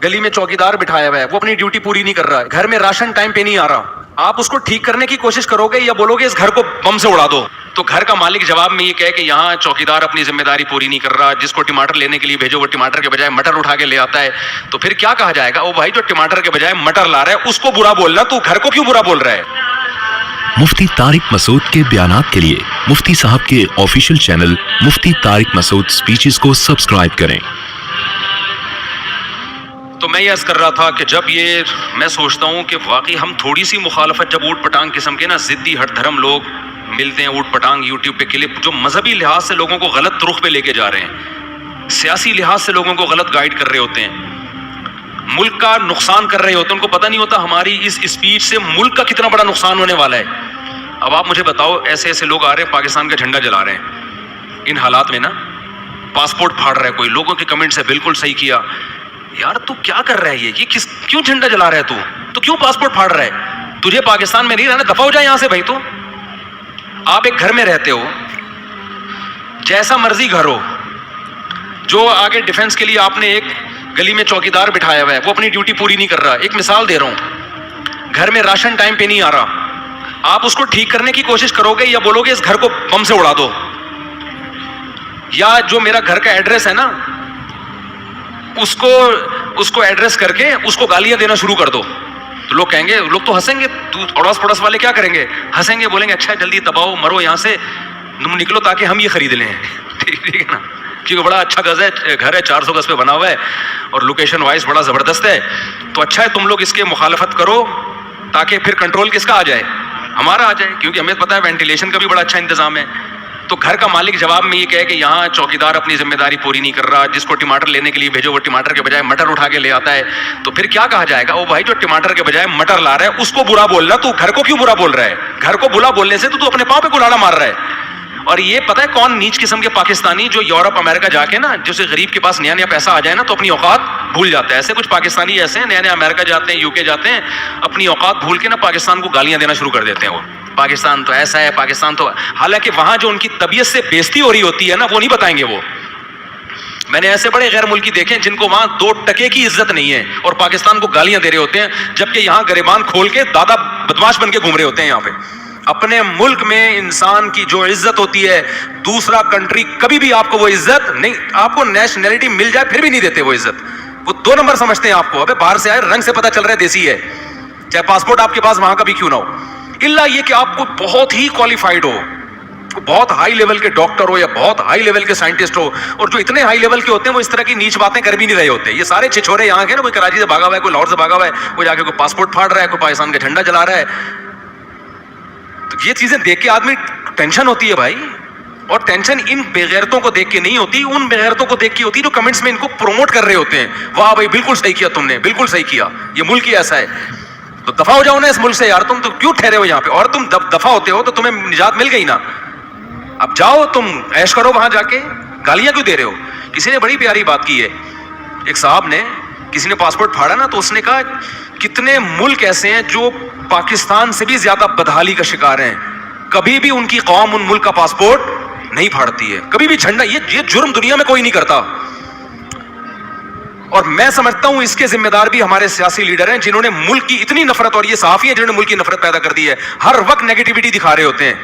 گلی میں چوکیدار بٹھایا ہوا ہے, وہ اپنی ڈیوٹی پوری نہیں کر رہا ہے, گھر میں راشن ٹائم پہ نہیں آ رہا, آپ اس کو ٹھیک کرنے کی کوشش کرو گے یا بولو گے اس گھر کو بم سے اڑا دو؟ تو گھر کا مالک جواب میں یہ کہے کہ یہاں چوکیدار اپنی ذمہ داری پوری نہیں کر رہا, جس کو ٹماٹر لینے کے لیے بھیجو وہ ٹماٹر کے بجائے مٹر اٹھا کے لے آتا ہے, تو پھر کیا کہا جائے گا؟ او بھائی جو ٹماٹر کے بجائے مٹر لا رہا ہے اس کو برا بولنا, تو گھر کو کیوں برا بول رہا ہے؟ مفتی طارق مسعود کے بیانات کے لیے مفتی صاحب کے آفیشیل چینل مفتی طارق مسعود سپیچز کو سبسکرائب کریں. تو میں یہ عرض کر رہا تھا کہ جب یہ میں سوچتا ہوں کہ واقعی ہم تھوڑی سی مخالفت, جب اوٹ پٹانگ قسم کے نا ضدی ہٹ دھرم لوگ ملتے ہیں, اوٹ پٹانگ یوٹیوب پہ کلپ جو مذہبی لحاظ سے لوگوں کو غلط رخ پہ لے کے جا رہے ہیں, سیاسی لحاظ سے لوگوں کو غلط گائیڈ کر رہے ہوتے ہیں, ملک کا نقصان کر رہے ہوتے ہیں, ان کو پتہ نہیں ہوتا ہماری اس اسپیچ سے ملک کا کتنا بڑا نقصان ہونے والا ہے. اب آپ مجھے بتاؤ, ایسے ایسے لوگ آ رہے ہیں پاکستان کا جھنڈا جلا رہے ہیں ان حالات میں نا, پاسپورٹ پھاڑ رہا ہے کوئی, لوگوں کے کمنٹس ہے بالکل صحیح کیا, یار تو کیا کر رہا ہے, یہ کیوں جھنڈا جلا رہا ہے, تو کیوں پاسپورٹ پھاڑ رہا ہے؟ تجھے پاکستان میں نہیں رہنا, دفع ہو جائے یہاں سے بھائی. تو آپ ایک گھر میں رہتے ہو, جیسا مرضی گھر ہو, جو آگے ڈیفنس کے لیے آپ نے ایک گلی میں چوکیدار بٹھایا ہوا ہے, وہ اپنی ڈیوٹی پوری نہیں کر رہا. ایک مثال دے رہا ہوں, گھر میں راشن ٹائم پہ نہیں آ رہا, آپ اس کو ٹھیک کرنے کی کوشش کرو گے یا بولو گے اس گھر کو بم سے اڑا دو؟ یا جو میرا گھر کا ایڈریس ہے نا, اس کو ایڈریس کر کے اس کو گالیاں دینا شروع کر دو, تو لوگ کہیں گے, لوگ تو ہنسیں گے, تو اڑوس پڑوس والے کیا کریں گے؟ ہنسیں گے, بولیں گے اچھا جلدی تباہو مرو یہاں سے نکلو تاکہ ہم یہ خرید لیں. ٹھیک ہے نا, کیونکہ بڑا اچھا گھر ہے 400 گز پہ بنا ہوا ہے اور لوکیشن وائز بڑا زبردست ہے, تو اچھا ہے تم لوگ اس کے مخالفت کرو تاکہ پھر کنٹرول کس کا آ جائے؟ ہمارا آ جائے, کیونکہ ہمیں پتہ ہے وینٹیلیشن کا بھی بڑا اچھا انتظام ہے. تو گھر کا مالک جواب میں یہ کہے کہ یہاں چوکیدار اپنی ذمہ داری پوری نہیں کر رہا, جس کو ٹماٹر لینے کے لیے بھیجو وہ ٹماٹر کے بجائے مٹر اٹھا کے لے آتا ہے, تو پھر کیا کہا جائے گا؟ او بھائی جو ٹماٹر کے بجائے مٹر لا رہا ہے اس کو برا بولنا, تو گھر کو کیوں برا بول رہا ہے؟ گھر کو برا بولنے سے تو اپنے پاؤں پہ کلاڑا مار رہا ہے. اور یہ پتہ ہے کون نیچ قسم کے پاکستانی جو یورپ امریکہ جا کے نا, جسے غریب کے پاس نیا نیا پیسہ آ جائے نا تو اپنی اوقات بھول جاتا ہے. ایسے کچھ پاکستانی ایسے ہیں, نیا نیا امریکہ جاتے ہیں, UK جاتے ہیں, اپنی اوقات بھول کے نا پاکستان کو گالیاں دینا شروع کر دیتے ہیں. وہ پاکستان تو ایسا ہے, پاکستان تو, حالانکہ وہاں جو ان کی طبیعت سے بےزتی ہو رہی ہوتی ہے نا وہ نہیں بتائیں گے. وہ میں نے ایسے بڑے غیر ملکی دیکھے جن کو وہاں 2 ٹکے کی عزت نہیں ہے اور پاکستان کو گالیاں دے رہے ہوتے ہیں, جبکہ یہاں گریبان کھول کے دادا بدماش بن کے گھوم رہے ہوتے ہیں. یہاں پہ اپنے ملک میں انسان کی جو عزت ہوتی ہے, دوسرا کنٹری کبھی بھی آپ کو وہ عزت نہیں, آپ کو نیشنلٹی مل جائے پھر بھی نہیں دیتے وہ عزت. وہ 2 نمبر سمجھتے ہیں آپ کو. ابے باہر سے آئے, رنگ سے پتہ چل رہا ہے دیسی ہے, چاہے پاسپورٹ آپ کے پاس وہاں کا بھی کیوں نہ ہو, الا یہ کہ آپ کو بہت ہی کوالیفائڈ ہو, بہت ہائی لیول کے ڈاکٹر ہو یا بہت ہائی لیول کے سائنٹسٹ ہو. اور جو اتنے ہائی لیول کے ہوتے ہیں وہ اس طرح کی نیچ باتیں کر بھی نہیں رہے ہوتے. یہ سارے چھچورے یہاں کے نا, کوئی کراچی سے بھاگا ہوا ہے, کوئی لاہور سے بھاگا ہوا ہے, کوئی جا کے کوئی پاسپورٹ پھاڑ رہا ہے, کوئی پاکستان کا جھنڈا جلا رہا ہے. تو یہ چیزیں دیکھ کے آدمی ٹینشن ہوتی ہے بھائی, اور ٹینشن ان بےغیرتوں کو دیکھ کے نہیں ہوتی, ان بےغیرتوں کو دیکھ کے ہوتی جو کمنٹس میں ان کو پروموٹ کر رہے ہوتے ہیں. واہ بھائی بالکل صحیح کیا تم نے, بالکل صحیح کیا, یہ ملک ہی ایسا ہے. تو دفع ہو جاؤ نا اس ملک سے یار, تم تو کیوں ٹھہرے ہو یہاں پہ؟ اور تم دفع ہوتے ہو تو تمہیں نجات مل گئی نا, اب جاؤ تم عیش کرو وہاں جا کے, گالیاں کیوں دے رہے ہو؟ کسی نے بڑی پیاری بات کی ہے, ایک صاحب نے, کسی نے پاسپورٹ پھاڑا نا تو اس نے کہا کتنے ملک ایسے ہیں جو پاکستان سے بھی زیادہ بدحالی کا شکار ہیں, کبھی بھی ان کی قوم ان ملک کا پاسپورٹ نہیں پھاڑتی ہے, کبھی بھی جھنڈا, یہ جرم دنیا میں کوئی نہیں کرتا. اور میں سمجھتا ہوں اس کے ذمہ دار بھی ہمارے سیاسی لیڈر ہیں جنہوں نے ملک کی اتنی نفرت, اور یہ صحافی ہیں جنہوں نے ملک کی نفرت پیدا کر دی ہے. ہر وقت نیگیٹیوٹی دکھا رہے ہوتے ہیں,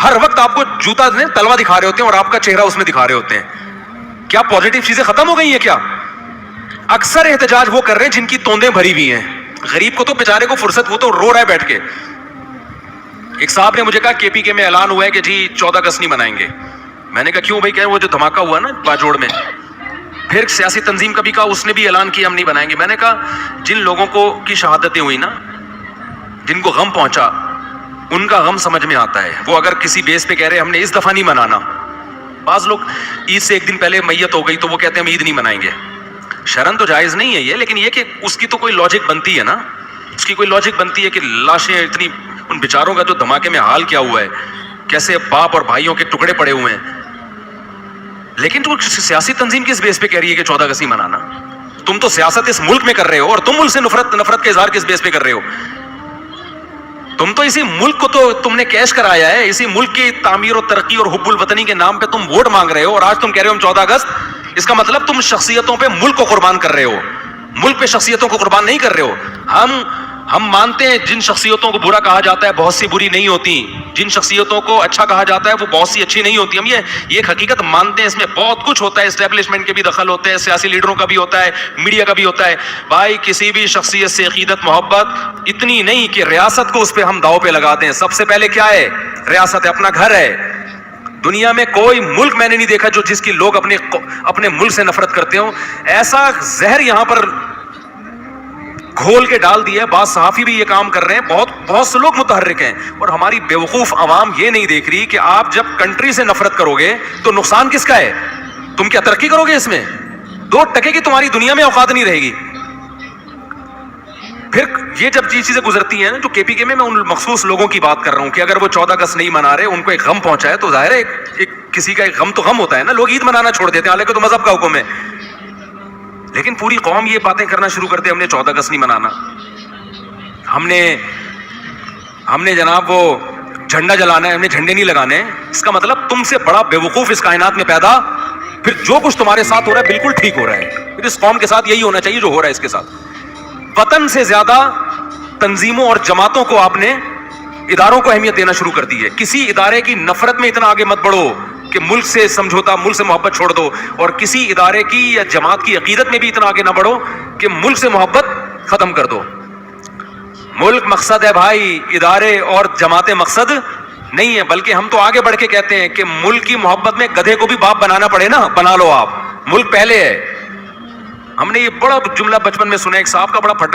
ہر وقت آپ کو جوتا تلوا دکھا رہے ہوتے ہیں اور آپ کا چہرہ اس میں دکھا رہے ہوتے ہیں. کیا پازیٹیو چیزیں ختم ہو گئی ہیں کیا؟ اکثر احتجاج وہ کر رہے ہیں جن کی توندیں بھری ہوئی ہیں. غریب کو تو بیچارے کو فرصت, وہ تو رو رہا ہے بیٹھ کے. ایک صاحب نے مجھے کہا KPK میں اعلان ہوا ہے کہ جی 14 اگست نہیں منائیں گے. میں نے کہا کیوں بھائی؟ کہ وہ جو دھماکہ ہوا نا باجوڑ میں, پھر سیاسی تنظیم کا بھی کہا, اس نے بھی اعلان کیا ہم نہیں بنائیں گے. میں نے کہا جن لوگوں کو کی شہادتیں ہوئی نا, جن کو غم پہنچا, ان کا غم سمجھ میں آتا ہے. وہ اگر کسی بیس پہ کہہ رہے ہم نے اس دفعہ نہیں منانا, بعض لوگ عید سے 1 دن پہلے میت ہو گئی تو وہ کہتے ہیں ہم عید نہیں منائیں گے. شرن تو جائز نہیں ہے یہ, لیکن یہ کہ اس کی تو کوئی لاجک بنتی ہے نا, اس کی کوئی لاجک بنتی ہے کہ لاشیں اتنی, ان بیچاروں کا جو دھماکے میں حال کیا ہوا ہے, کیسے باپ اور بھائیوں کے ٹکڑے پڑے ہوئے ہیں. لیکن تو سیاسی تنظیم کس بیس پہ کہہ رہی ہے کہ 14 اگست منانا؟ تم تو سیاست اس ملک میں کر رہے ہو, اور تم ملک سے نفرت کا اظہار کس بیس پہ کر رہے ہو؟ تم تو اسی ملک کو تو تم نے کیش کرایا ہے, اسی ملک کی تعمیر و ترقی اور حب الوطنی کے نام پہ تم ووٹ مانگ رہے ہو, اور آج تم کہہ رہے ہو ہم 14 اگست. اس کا مطلب تم شخصیتوں پہ ملک کو قربان کر رہے ہو. ملک پہ شخصیتوں کو قربان نہیں کر رہے ہو. ہم مانتے ہیں جن شخصیتوں کو برا کہا جاتا ہے بہت سی بری نہیں ہوتی, جن شخصیتوں کو اچھا کہا جاتا ہے وہ بہت سی اچھی نہیں ہوتی. ہم یہ ایک حقیقت مانتے ہیں, اس میں بہت کچھ ہوتا ہے, اسٹیبلشمنٹ کے بھی دخل ہوتے ہیں, سیاسی لیڈروں کا بھی ہوتا ہے, میڈیا کا بھی ہوتا ہے. بھائی کسی بھی شخصیت سے عقیدت محبت اتنی نہیں کہ ریاست کو اس پہ ہم داؤ پہ لگا دیں. سب سے پہلے کیا ہے؟ ریاست ہے, اپنا گھر ہے. دنیا میں کوئی ملک میں نے نہیں دیکھا جو جس کی لوگ اپنے ملک سے نفرت کرتے ہوں. ایسا زہر یہاں پر گھول کے ڈال دیا ہے. بعض صحافی بھی یہ کام کر رہے ہیں, بہت سے لوگ متحرک ہیں, اور ہماری بیوقوف عوام یہ نہیں دیکھ رہی کہ آپ جب کنٹری سے نفرت کرو گے تو نقصان کس کا ہے؟ تم کیا ترقی کرو گے؟ اس میں 2% کی تمہاری دنیا میں اوقات نہیں رہے گی. پھر یہ جب یہ چیزیں گزرتی ہیں جو کے پی کے میں ان مخصوص لوگوں کی بات کر رہا ہوں کہ اگر وہ 14 اگست نہیں منا رہے, ان کو ایک غم پہنچا ہے, تو ظاہر ہے کسی کا ایک غم تو غم ہوتا ہے نا. لوگ عید منانا چھوڑ دیتے ہیں, حالانکہ تو مذہب کا حکم ہے, لیکن پوری قوم یہ باتیں کرنا شروع کرتے ہم نے 14 اگست نہیں منانا, ہم نے جناب وہ جھنڈا جلانا ہے, ہم نے جھنڈے نہیں لگانے. اس کا مطلب تم سے بڑا بیوقوف اس کائنات میں پیدا, پھر جو کچھ تمہارے ساتھ ہو رہا ہے بالکل ٹھیک ہو رہا ہے. پھر اس قوم کے ساتھ یہی ہونا چاہیے جو ہو رہا ہے اس کے ساتھ. وطن سے زیادہ تنظیموں اور جماعتوں کو آپ نے, اداروں کو اہمیت دینا شروع کر دی ہے. کسی ادارے کی نفرت میں اتنا آگے مت بڑھو کہ ملک سے سمجھوتا, ملک سے محبت چھوڑ دو, اور کسی ادارے کی یا جماعت کی عقیدت میں بھی اتنا آگے نہ بڑھو کہ ملک سے محبت ختم کر دو. ملک مقصد ہے بھائی, ادارے اور جماعتیں مقصد نہیں ہے. بلکہ ہم تو آگے بڑھ کے کہتے ہیں کہ ملک کی محبت میں گدھے کو بھی باپ بنانا پڑے نا, بنا لو آپ, ملک پہلے ہے. ہم نے یہ بڑا جملہ بچپن میں سنا, ایک صاحب کا بڑا پھٹا